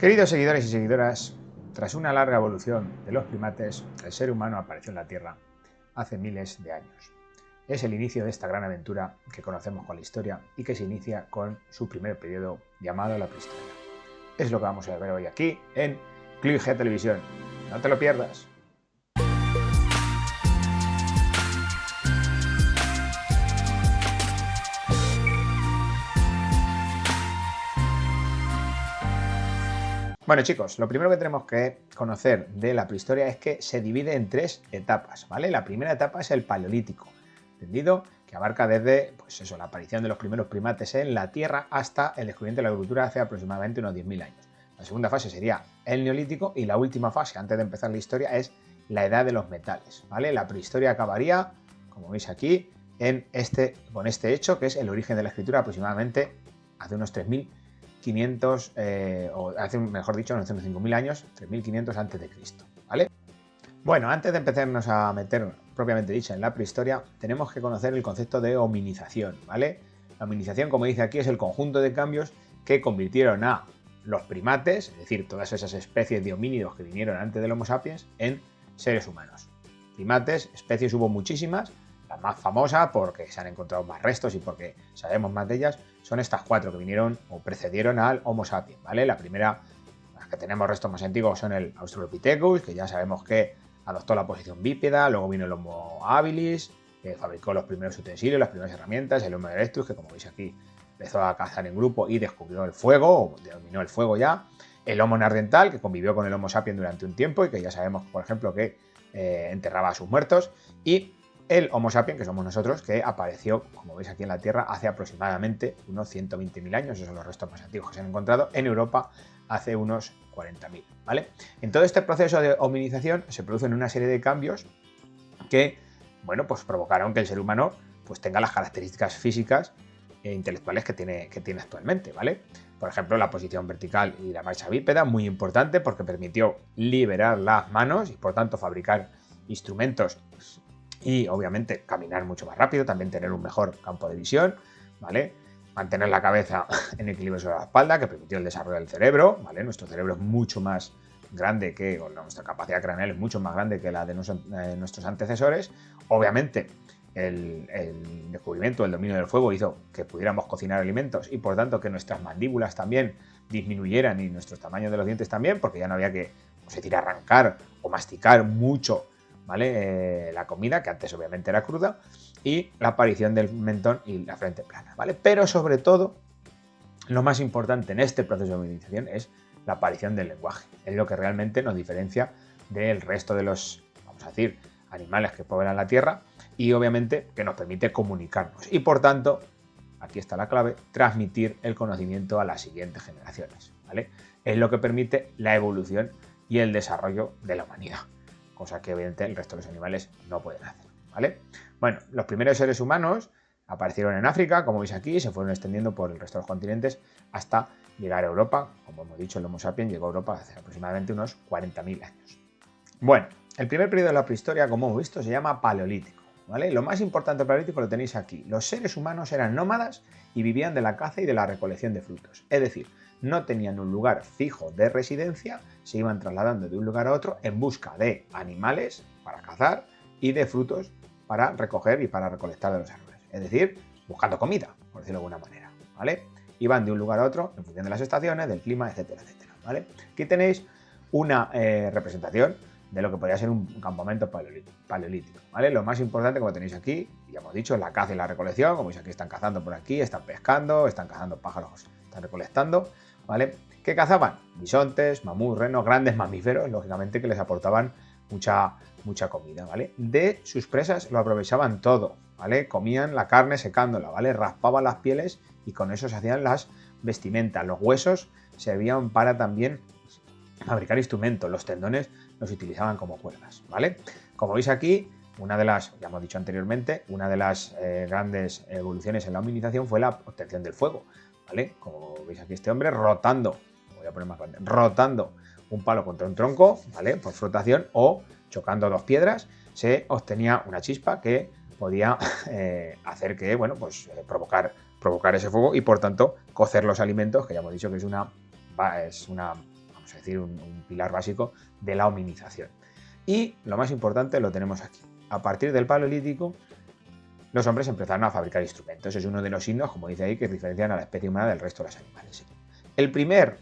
Queridos seguidores y seguidoras, tras una larga evolución de los primates, el ser humano apareció en la Tierra hace miles de años. Es el inicio de esta gran aventura que conocemos con la historia y que se inicia con su primer periodo llamado la prehistoria. Es lo que vamos a ver hoy aquí en ClipG Televisión. No te lo pierdas. Bueno, chicos, lo primero que tenemos que conocer de la prehistoria es que se divide en tres etapas, ¿vale? La primera etapa es el Paleolítico, entendido que abarca desde, pues eso, la aparición de los primeros primates en la Tierra hasta el descubrimiento de la agricultura hace aproximadamente unos 10.000 años. La segunda fase sería el Neolítico y la última fase, antes de empezar la historia, es la Edad de los Metales, ¿vale? La prehistoria acabaría, como veis aquí, con este hecho, que es el origen de la escritura aproximadamente hace unos 3.500, mejor dicho, unos 5.000 años, 3.500 a.C., ¿vale? Bueno, antes de empezarnos a meter propiamente dicha en la prehistoria, tenemos que conocer el concepto de hominización, ¿vale? La hominización, como dice aquí, es el conjunto de cambios que convirtieron a los primates, es decir, todas esas especies de homínidos que vinieron antes del Homo sapiens, en seres humanos. Primates, especies hubo muchísimas. La más famosa, porque se han encontrado más restos y porque sabemos más de ellas, son estas cuatro que vinieron o precedieron al Homo sapiens, ¿vale? La primera, las que tenemos restos más antiguos, son el Australopithecus, que ya sabemos que adoptó la posición bípeda, luego vino el Homo habilis, que fabricó los primeros utensilios, las primeras herramientas, el Homo erectus, que como veis aquí empezó a cazar en grupo y descubrió el fuego, o dominó el fuego ya, el Homo neandertal, que convivió con el Homo sapiens durante un tiempo y que ya sabemos, por ejemplo, que enterraba a sus muertos, y el Homo sapiens, que somos nosotros, que apareció, como veis aquí en la Tierra, hace aproximadamente unos 120.000 años, esos son los restos más antiguos que se han encontrado en Europa hace unos 40.000, ¿vale? En todo este proceso de hominización se producen una serie de cambios que, bueno, pues provocaron que el ser humano pues tenga las características físicas e intelectuales que tiene actualmente, ¿vale? Por ejemplo, la posición vertical y la marcha bípeda, muy importante porque permitió liberar las manos y, por tanto, fabricar instrumentos y obviamente caminar mucho más rápido, también tener un mejor campo de visión, ¿vale? Mantener la cabeza en equilibrio sobre la espalda, que permitió el desarrollo del cerebro, ¿vale? Nuestro cerebro es mucho más grande que, o nuestra capacidad craneal es mucho más grande que la de nuestros antecesores. Obviamente, el descubrimiento del dominio del fuego hizo que pudiéramos cocinar alimentos y por tanto que nuestras mandíbulas también disminuyeran y nuestros tamaños de los dientes también, porque ya no había que, pues, decir, arrancar o masticar mucho, ¿vale? La comida, que antes obviamente era cruda, y la aparición del mentón y la frente plana, ¿vale? Pero sobre todo, lo más importante en este proceso de hominización es la aparición del lenguaje. Es lo que realmente nos diferencia del resto de los, vamos a decir, animales que poblan la Tierra y obviamente que nos permite comunicarnos. Y por tanto, aquí está la clave, transmitir el conocimiento a las siguientes generaciones, ¿vale? Es lo que permite la evolución y el desarrollo de la humanidad, cosa que obviamente el resto de los animales no pueden hacer, ¿vale? Bueno, los primeros seres humanos aparecieron en África, como veis aquí, y se fueron extendiendo por el resto de los continentes hasta llegar a Europa. Como hemos dicho, el Homo sapiens llegó a Europa hace aproximadamente unos 40.000 años. Bueno, el primer periodo de la prehistoria, como hemos visto, se llama Paleolítico, ¿vale? Lo más importante del Paleolítico lo tenéis aquí. Los seres humanos eran nómadas y vivían de la caza y de la recolección de frutos. Es decir, no tenían un lugar fijo de residencia, se iban trasladando de un lugar a otro en busca de animales para cazar y de frutos para recoger y para recolectar de los árboles. Es decir, buscando comida, por decirlo de alguna manera, ¿vale? Iban de un lugar a otro en función de las estaciones, del clima, etcétera, etcétera, ¿vale? Aquí tenéis una representación de lo que podría ser un campamento paleolítico, ¿vale? Lo más importante, como tenéis aquí, ya hemos dicho, es la caza y la recolección. Como veis aquí, están cazando por aquí, están pescando, están cazando pájaros, están recolectando, ¿vale? ¿Qué cazaban? Bisontes, mamuts, renos, grandes mamíferos, lógicamente, que les aportaban mucha comida, ¿vale? De sus presas lo aprovechaban todo, ¿vale? Comían la carne secándola, ¿vale? Raspaban las pieles y con eso se hacían las vestimentas. Los huesos servían para también fabricar instrumentos, los tendones los utilizaban como cuerdas, ¿vale? Como veis aquí, una de las, ya hemos dicho anteriormente, una de las grandes evoluciones en la hominización fue la obtención del fuego, ¿vale? Como veis aquí, este hombre rotando, voy a poner más grande, rotando un palo contra un tronco, ¿vale? Por flotación, o chocando dos piedras, se obtenía una chispa que podía hacer que, bueno, pues provocar ese fuego y por tanto cocer los alimentos, que ya hemos dicho que es una vamos a decir, un pilar básico de la hominización. Y lo más importante lo tenemos aquí. A partir del Paleolítico, los hombres empezaron a fabricar instrumentos. Es uno de los signos, como dice ahí, que diferencian a la especie humana del resto de los animales.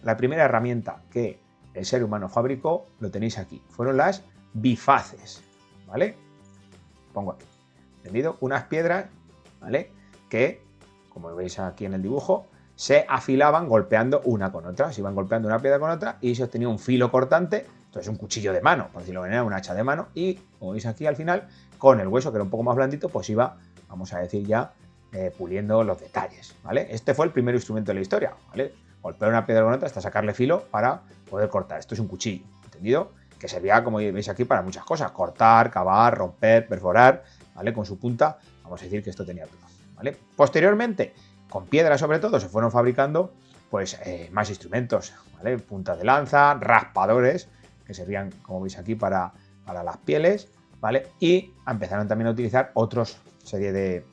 La primera herramienta que el ser humano fabricó, lo tenéis aquí, fueron las bifaces, ¿vale? Pongo aquí, ¿entendido? Unas piedras, ¿vale? Que, como veis aquí en el dibujo, se afilaban golpeando una con otra. Se iban golpeando una piedra con otra y se obtenía un filo cortante. Esto es un cuchillo de mano, por decirlo de manera, un hacha de mano. Y, como veis aquí al final, con el hueso, que era un poco más blandito, pues iba, vamos a decir ya, puliendo los detalles, ¿vale? Este fue el primer instrumento de la historia, ¿vale? Golpear una piedra con otra hasta sacarle filo para poder cortar. Esto es un cuchillo, ¿entendido? Que servía, como veis aquí, para muchas cosas. Cortar, cavar, romper, perforar, ¿vale? Con su punta, vamos a decir que esto tenía todo, ¿vale? Posteriormente, con piedra sobre todo, se fueron fabricando pues más instrumentos, ¿vale? Puntas de lanza, raspadores, que servían, como veis aquí, para las pieles, ¿vale? Y empezaron también a utilizar otros serie de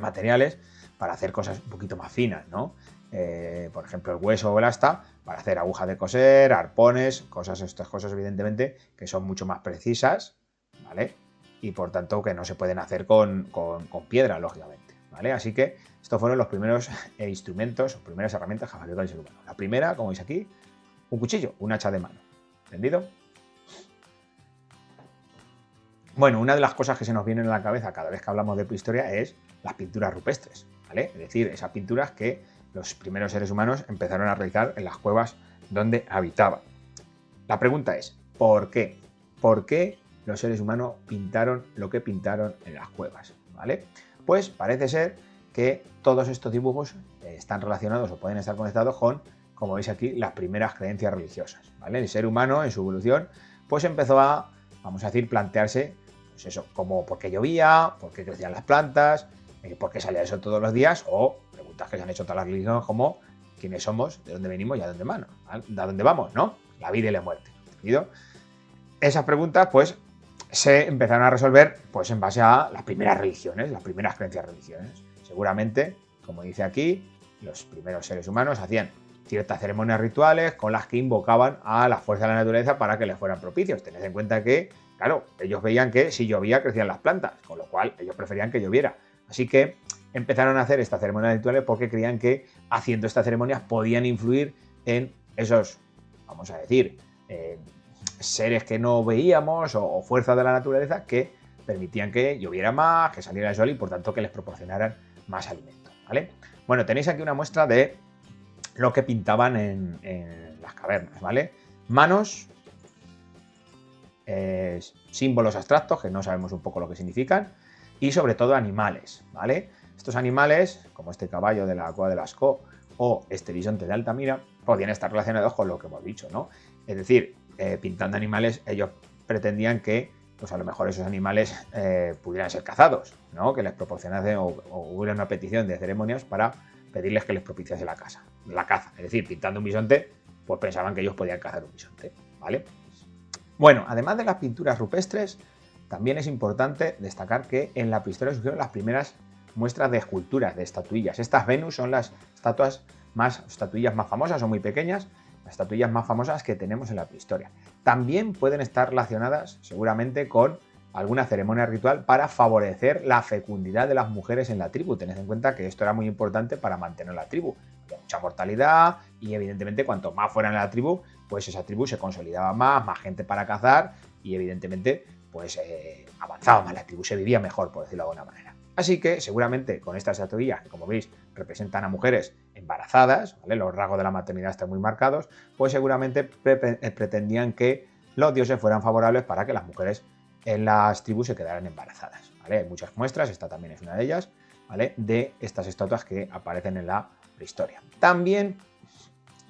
materiales para hacer cosas un poquito más finas, ¿no? Por ejemplo, el hueso o el asta para hacer agujas de coser, arpones, estas cosas evidentemente que son mucho más precisas, ¿vale? Y por tanto que no se pueden hacer con piedra, lógicamente, ¿vale? Así que estos fueron los primeros instrumentos o primeras herramientas que fabricó el ser humano. La primera, como veis aquí, un cuchillo, un hacha de mano, ¿entendido? Bueno, una de las cosas que se nos vienen a la cabeza cada vez que hablamos de prehistoria es las pinturas rupestres, ¿vale? Es decir, esas pinturas que los primeros seres humanos empezaron a realizar en las cuevas donde habitaban. La pregunta es, ¿por qué? ¿Por qué los seres humanos pintaron lo que pintaron en las cuevas? ¿Vale? Pues parece ser que todos estos dibujos están relacionados o pueden estar conectados con, como veis aquí, las primeras creencias religiosas, ¿vale? El ser humano en su evolución pues empezó a, vamos a decir, plantearse pues eso, como por qué llovía, por qué crecían las plantas, por qué salía eso todos los días, o preguntas que se han hecho todas las religiones como quiénes somos, de dónde venimos y a dónde vamos, ¿no? La vida y la muerte, ¿entendido? Esas preguntas pues se empezaron a resolver pues en base a las primeras religiones, las primeras creencias religiosas. Seguramente, como dice aquí, los primeros seres humanos hacían ciertas ceremonias rituales con las que invocaban a la fuerza de la naturaleza para que les fueran propicios. Tened en cuenta que, claro, ellos veían que si llovía crecían las plantas, con lo cual ellos preferían que lloviera. Así que empezaron a hacer estas ceremonias rituales porque creían que haciendo estas ceremonias podían influir en esos, vamos a decir, seres que no veíamos o fuerzas de la naturaleza que permitían que lloviera más, que saliera el sol y por tanto que les proporcionaran más alimento, ¿vale? Bueno, tenéis aquí una muestra de lo que pintaban en las cavernas, ¿vale? Manos, símbolos abstractos que no sabemos un poco lo que significan y sobre todo animales, ¿vale? Estos animales, como este caballo de la cueva de Lascaux o este bisonte de Altamira, podían estar relacionados con lo que hemos dicho, ¿no? Es decir, pintando animales, ellos pretendían que pues a lo mejor esos animales pudieran ser cazados, ¿no? Que les proporcionase o hubiera una petición de ceremonias para pedirles que les propiciase la caza. Es decir, pintando un bisonte, pues pensaban que ellos podían cazar un bisonte, ¿vale? Bueno, además de las pinturas rupestres, también es importante destacar que en la prehistoria surgieron las primeras muestras de esculturas, de estatuillas. Estas Venus son las estatuillas más famosas, son muy pequeñas, las estatuillas más famosas que tenemos en la prehistoria. También pueden estar relacionadas seguramente con alguna ceremonia ritual para favorecer la fecundidad de las mujeres en la tribu. Tened en cuenta que esto era muy importante para mantener la tribu. Había mucha mortalidad y evidentemente cuanto más fueran en la tribu, pues esa tribu se consolidaba más gente para cazar y evidentemente pues avanzaba más la tribu, se vivía mejor, por decirlo de alguna manera. Así que seguramente con estas estatuillas, que como veis representan a mujeres embarazadas, ¿vale? Los rasgos de la maternidad están muy marcados, pues seguramente pretendían que los dioses fueran favorables para que las mujeres en las tribus se quedaran embarazadas, ¿vale? Hay muchas muestras, esta también es una de ellas, ¿vale? De estas estatuas que aparecen en la prehistoria. También,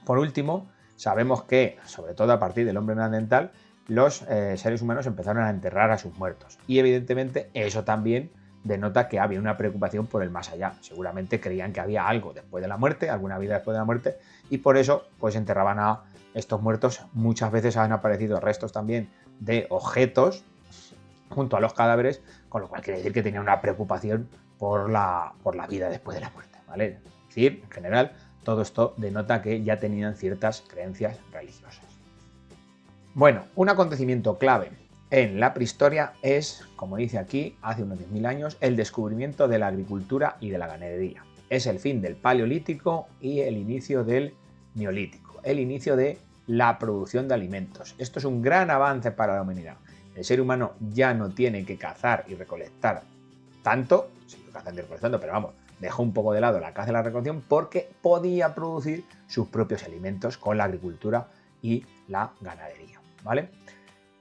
por último, sabemos que, sobre todo a partir del hombre neandertal, los seres humanos empezaron a enterrar a sus muertos. Y evidentemente eso también denota que había una preocupación por el más allá. Seguramente creían que había algo después de la muerte, alguna vida después de la muerte, y por eso pues enterraban a estos muertos. Muchas veces han aparecido restos también de objetos junto a los cadáveres, con lo cual quiere decir que tenía una preocupación por la vida después de la muerte, ¿vale? Es decir, en general, todo esto denota que ya tenían ciertas creencias religiosas. Bueno, un acontecimiento clave en la prehistoria es, como dice aquí, hace unos 10.000 años, el descubrimiento de la agricultura y de la ganadería. Es el fin del Paleolítico y el inicio del Neolítico, el inicio de la producción de alimentos. Esto es un gran avance para la humanidad. El ser humano ya no tiene que cazar y recolectar tanto, sigue cazando y recolectando, pero vamos, dejó un poco de lado la caza y la recolección porque podía producir sus propios alimentos con la agricultura y la ganadería, ¿vale?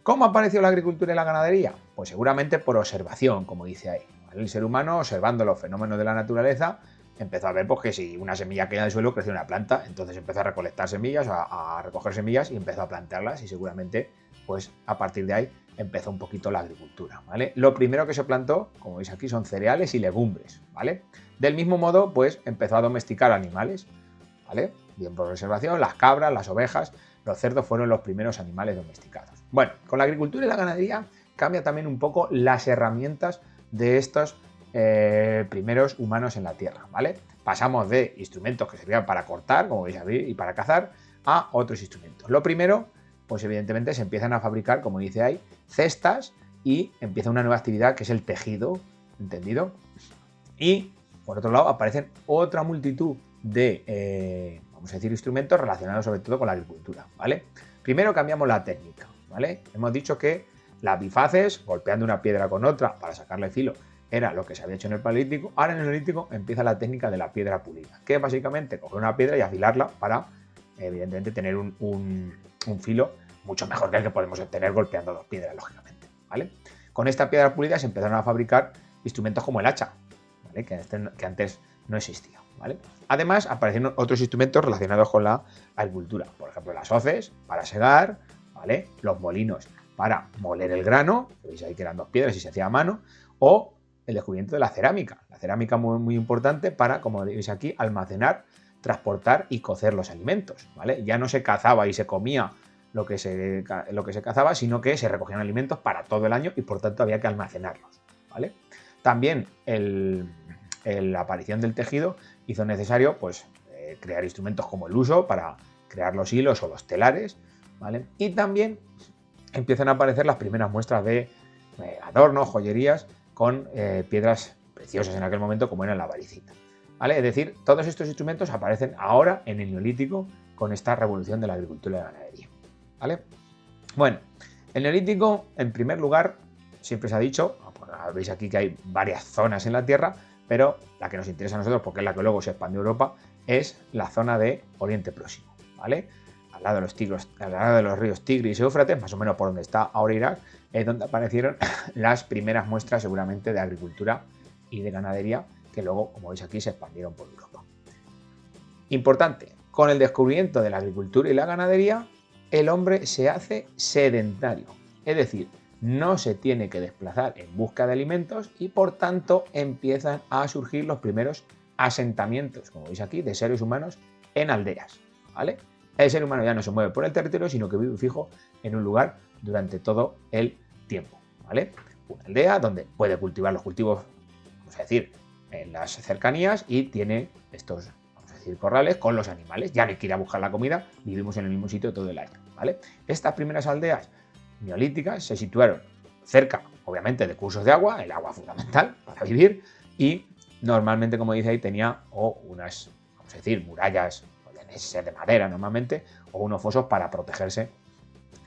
¿Cómo apareció la agricultura y la ganadería? Pues seguramente por observación, como dice ahí, ¿vale? El ser humano, observando los fenómenos de la naturaleza, empezó a ver pues, que si una semilla caía del suelo, crecía una planta. Entonces empezó a recolectar semillas, a recoger semillas y empezó a plantarlas. Y seguramente, pues a partir de ahí, empezó un poquito la agricultura, ¿vale? Lo primero que se plantó, como veis aquí, son cereales y legumbres, ¿vale? Del mismo modo, pues empezó a domesticar animales, ¿vale? Bien por observación, las cabras, las ovejas, los cerdos fueron los primeros animales domesticados. Bueno, con la agricultura y la ganadería cambia también un poco las herramientas de estos primeros humanos en la Tierra, ¿vale? Pasamos de instrumentos que servían para cortar, como veis aquí, y para cazar, a otros instrumentos. Lo primero, pues evidentemente se empiezan a fabricar, como dice ahí, cestas y empieza una nueva actividad que es el tejido, ¿entendido? Y, por otro lado, aparecen otra multitud de, vamos a decir, instrumentos relacionados sobre todo con la agricultura, ¿vale? Primero cambiamos la técnica, ¿vale? Hemos dicho que las bifaces, golpeando una piedra con otra para sacarle filo, era lo que se había hecho en el Paleolítico. Ahora en el Neolítico empieza la técnica de la piedra pulida, que es básicamente coger una piedra y afilarla para, evidentemente, tener un filo mucho mejor que el que podemos obtener golpeando dos piedras, lógicamente, ¿vale? Con esta piedra pulida se empezaron a fabricar instrumentos como el hacha, ¿vale? que antes no existía, ¿vale? Además, aparecieron otros instrumentos relacionados con la agricultura, por ejemplo, las hoces para segar, ¿vale? Los molinos para moler el grano, que veis ahí que eran dos piedras y se hacía a mano, o el descubrimiento de la cerámica. La cerámica muy, muy importante para, como veis aquí, almacenar, transportar y cocer los alimentos, ¿vale? Ya no se cazaba y se comía lo que se cazaba, sino que se recogían alimentos para todo el año y por tanto había que almacenarlos, ¿vale? También la aparición del tejido hizo necesario pues, crear instrumentos como el uso para crear los hilos o los telares, ¿vale? Y también empiezan a aparecer las primeras muestras de adornos, joyerías con piedras preciosas en aquel momento como era la varicita, ¿vale? Es decir, todos estos instrumentos aparecen ahora en el Neolítico con esta revolución de la agricultura y la ganadería, ¿vale? Bueno, el Neolítico, en primer lugar, siempre se ha dicho, pues, veis aquí que hay varias zonas en la Tierra, pero la que nos interesa a nosotros, porque es la que luego se expandió a Europa, es la zona de Oriente Próximo, ¿vale? Al lado de los ríos Tigris y Éufrates, más o menos por donde está ahora Irak, es donde aparecieron las primeras muestras seguramente de agricultura y de ganadería, que luego, como veis aquí, se expandieron por Europa. Importante, con el descubrimiento de la agricultura y la ganadería, el hombre se hace sedentario, es decir, no se tiene que desplazar en busca de alimentos y por tanto empiezan a surgir los primeros asentamientos, como veis aquí, de seres humanos en aldeas, ¿vale? El ser humano ya no se mueve por el territorio, sino que vive fijo en un lugar durante todo el tiempo, ¿vale? Una aldea donde puede cultivar los cultivos, vamos a decir, en las cercanías y tiene estos, vamos a decir, corrales con los animales. Ya no hay que ir a buscar la comida, vivimos en el mismo sitio todo el año, ¿vale? Estas primeras aldeas neolíticas se situaron cerca, obviamente, de cursos de agua, el agua fundamental para vivir, y normalmente, como dice ahí, tenía unas, vamos a decir, murallas, podrían ser de madera normalmente, o unos fosos para protegerse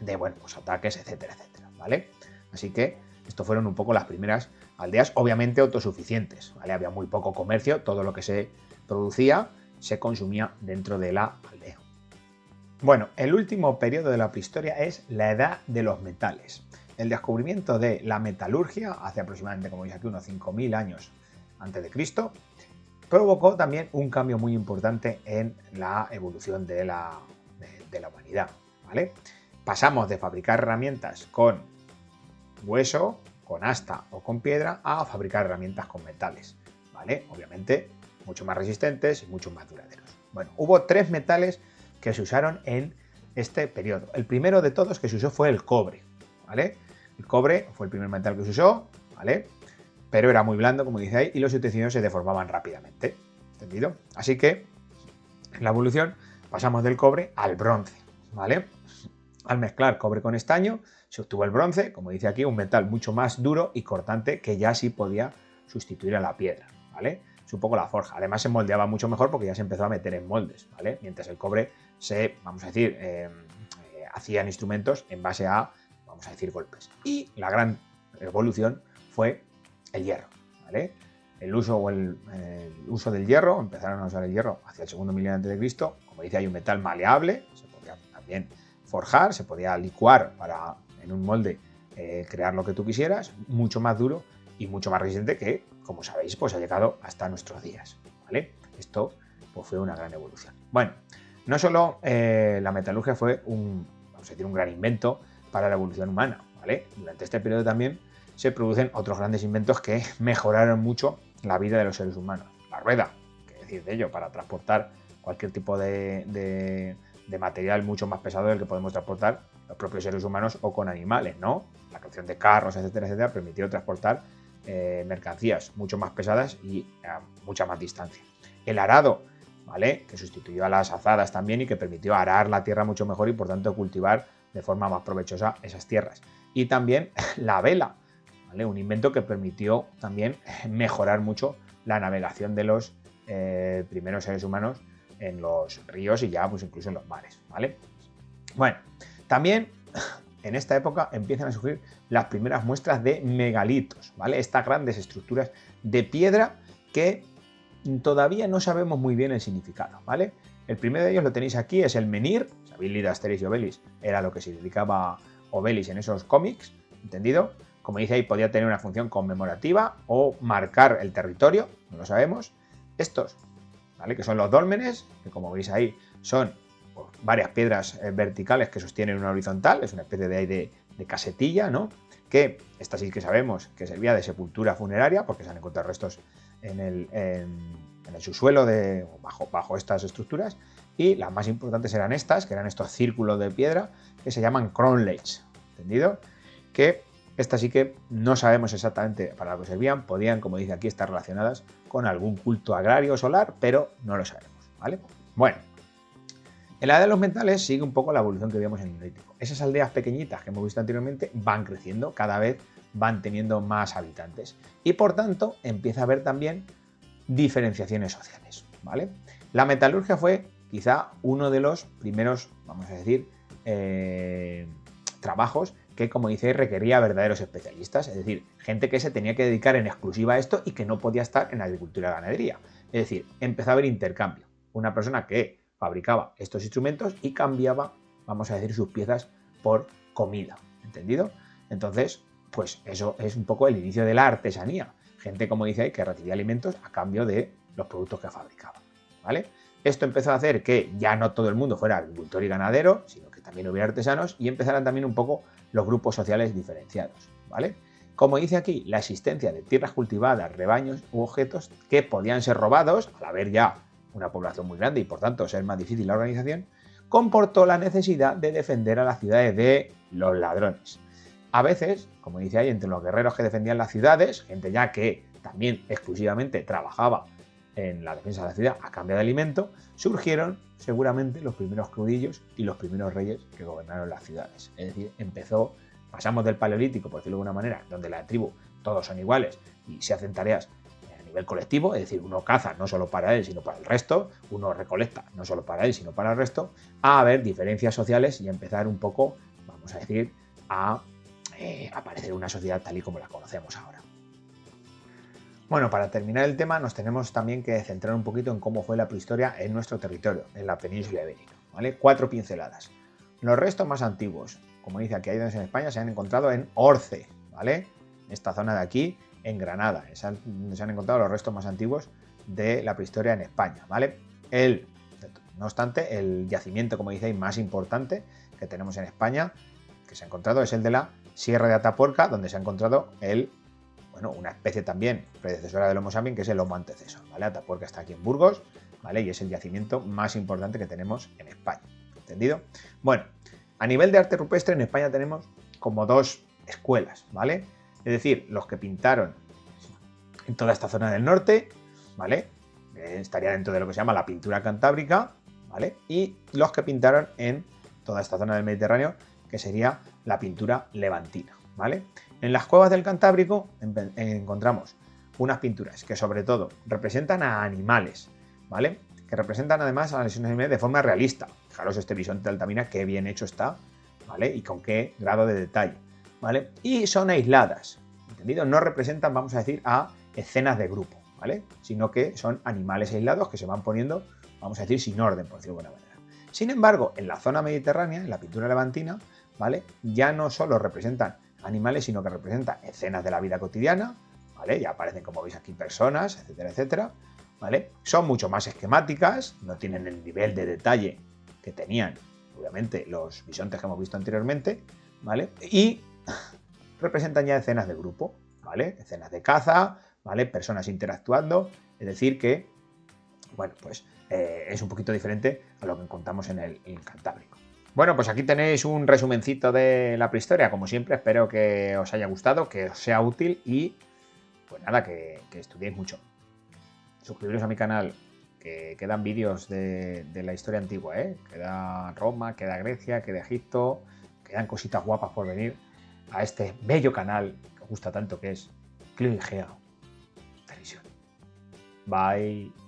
de, bueno, pues ataques, etcétera, etcétera, ¿vale? Así que estos fueron un poco las primeras aldeas, obviamente autosuficientes, ¿vale? Había muy poco comercio, todo lo que se producía se consumía dentro de la aldea. Bueno, el último periodo de la prehistoria es la edad de los metales. El descubrimiento de la metalurgia, hace aproximadamente, como veis aquí, unos 5.000 años antes de Cristo, provocó también un cambio muy importante en la evolución de la humanidad, ¿vale? Pasamos de fabricar herramientas con hueso, con asta o con piedra, a fabricar herramientas con metales, ¿vale? Obviamente mucho más resistentes y mucho más duraderos. Bueno, hubo 3 metales que se usaron en este periodo. El primero de todos que se usó fue el cobre, ¿vale? El cobre fue el primer metal que se usó, ¿vale? Pero era muy blando, como dice ahí, y los utensilios se deformaban rápidamente, ¿entendido? Así que en la evolución pasamos del cobre al bronce, ¿vale? Al mezclar cobre con estaño, se obtuvo el bronce, como dice aquí, un metal mucho más duro y cortante que ya sí podía sustituir a la piedra, ¿vale? Es un poco la forja. Además se moldeaba mucho mejor porque ya se empezó a meter en moldes, ¿vale? Mientras el cobre se, vamos a decir, hacían instrumentos en base a, vamos a decir, golpes. Y la gran evolución fue el hierro, ¿vale? El uso del hierro, empezaron a usar el hierro hacia el segundo milenio antes de Cristo. Como dice, hay un metal maleable, se podía también forjar, se podía licuar para en un molde crear lo que tú quisieras, mucho más duro y mucho más resistente que, como sabéis, pues ha llegado hasta nuestros días, ¿vale? Esto pues, fue una gran evolución. Bueno, no solo la metalurgia fue vamos a decir, un gran invento para la evolución humana, ¿vale? Durante este periodo también se producen otros grandes inventos que mejoraron mucho la vida de los seres humanos. La rueda, qué decir de ello, para transportar cualquier tipo de material mucho más pesado del que podemos transportar los propios seres humanos o con animales, ¿no? La creación de carros, etcétera, etcétera, permitió transportar mercancías mucho más pesadas y a mucha más distancia. El arado, ¿vale? Que sustituyó a las azadas también y que permitió arar la tierra mucho mejor y por tanto cultivar de forma más provechosa esas tierras. Y también la vela, ¿vale? Un invento que permitió también mejorar mucho la navegación de los primeros seres humanos en los ríos y ya pues incluso en los mares, ¿vale? Bueno, también en esta época empiezan a surgir las primeras muestras de megalitos, ¿vale? Estas grandes estructuras de piedra que todavía no sabemos muy bien el significado, ¿vale? El primero de ellos lo tenéis aquí, es el menhir. Sabéis, de Asterix y Obelix era lo que se dedicaba Obelix en esos cómics, ¿entendido? Como dice ahí, podía tener una función conmemorativa o marcar el territorio, no lo sabemos. Estos, ¿vale? Que son los dólmenes, que como veis ahí son varias piedras verticales que sostienen una horizontal, es una especie de casetilla, ¿no? Que esta sí que sabemos que servía de sepultura funeraria porque se han encontrado restos en el subsuelo bajo estas estructuras, y las más importantes eran estas, que eran estos círculos de piedra que se llaman cromlechs, ¿entendido? Que estas sí que no sabemos exactamente para lo que servían, podían, como dice aquí, estar relacionadas con algún culto agrario solar, pero no lo sabemos, ¿vale? Bueno, en la edad de los metales sigue un poco la evolución que vimos en el Neolítico. Esas aldeas pequeñitas que hemos visto anteriormente van creciendo, cada vez van teniendo más habitantes y por tanto empieza a haber también diferenciaciones sociales, ¿vale? La metalurgia fue quizá uno de los primeros, vamos a decir, trabajos que, como dice, requería verdaderos especialistas, es decir, gente que se tenía que dedicar en exclusiva a esto y que no podía estar en agricultura y ganadería. Es decir, empezó a haber intercambio. Una persona que fabricaba estos instrumentos y cambiaba, vamos a decir, sus piezas por comida, ¿entendido? Entonces, pues eso es un poco el inicio de la artesanía. Gente, como dice ahí, que recibía alimentos a cambio de los productos que fabricaba, ¿vale? Esto empezó a hacer que ya no todo el mundo fuera agricultor y ganadero, sino que también hubiera artesanos y empezaran también un poco los grupos sociales diferenciados, ¿vale? Como dice aquí, la existencia de tierras cultivadas, rebaños u objetos que podían ser robados, al haber ya una población muy grande y por tanto ser más difícil la organización, comportó la necesidad de defender a las ciudades de los ladrones. A veces, como dice ahí, entre los guerreros que defendían las ciudades, gente ya que también exclusivamente trabajaba en la defensa de la ciudad a cambio de alimento, surgieron seguramente los primeros caudillos y los primeros reyes que gobernaron las ciudades. Es decir, pasamos del paleolítico, por decirlo de alguna manera, donde la tribu todos son iguales y se hacen tareas a nivel colectivo, es decir, uno caza no solo para él, sino para el resto, uno recolecta no solo para él, sino para el resto, a haber diferencias sociales y empezar un poco, vamos a decir, a aparecer una sociedad tal y como la conocemos ahora. Bueno, para terminar el tema nos tenemos también que centrar un poquito en cómo fue la prehistoria en nuestro territorio, en la península ibérica, ¿vale? 4 pinceladas. Los restos más antiguos, como dice aquí, hay en España, se han encontrado en Orce, ¿vale? Esta zona de aquí, en Granada, se han encontrado los restos más antiguos de la prehistoria en España, ¿vale? No obstante, el yacimiento, como dice, más importante que tenemos en España, que se ha encontrado, es el de la Sierra de Atapuerca, donde se ha encontrado una especie también predecesora del Homo sapiens, que es el Homo antecesor, ¿vale? Atapuerca está aquí en Burgos, ¿vale? Y es el yacimiento más importante que tenemos en España, ¿entendido? Bueno, a nivel de arte rupestre en España tenemos como 2 escuelas, ¿vale? Es decir, los que pintaron en toda esta zona del norte, ¿vale? Estaría dentro de lo que se llama la pintura cantábrica, ¿vale? Y los que pintaron en toda esta zona del Mediterráneo, que sería la pintura levantina, ¿vale? En las cuevas del Cantábrico encontramos unas pinturas que sobre todo representan a animales, ¿vale? Que representan además a los animales de forma realista. Fijaros este bisonte de Altamira, qué bien hecho está, ¿vale? Y con qué grado de detalle, ¿vale? Y son aisladas, ¿entendido? No representan, vamos a decir, a escenas de grupo, ¿vale? Sino que son animales aislados que se van poniendo, vamos a decir, sin orden, por decirlo de alguna manera. Sin embargo, en la zona mediterránea, en la pintura levantina, ¿vale? Ya no solo representan animales, sino que representan escenas de la vida cotidiana, ¿vale? Ya aparecen, como veis aquí, personas, etcétera, etcétera, ¿vale? Son mucho más esquemáticas, no tienen el nivel de detalle que tenían, obviamente, los bisontes que hemos visto anteriormente, ¿vale? Y representan ya escenas de grupo, ¿vale? Escenas de caza, ¿vale? Personas interactuando, es decir que, bueno, pues es un poquito diferente a lo que encontramos en el Cantábrico. Bueno, pues aquí tenéis un resumencito de la prehistoria, como siempre, espero que os haya gustado, que os sea útil y, pues nada, que estudiéis mucho. Suscribiros a mi canal, que quedan vídeos de la historia antigua, ¿eh? Queda Roma, queda Grecia, queda Egipto, quedan cositas guapas por venir a este bello canal que os gusta tanto, que es Clio Igea Televisión. Bye.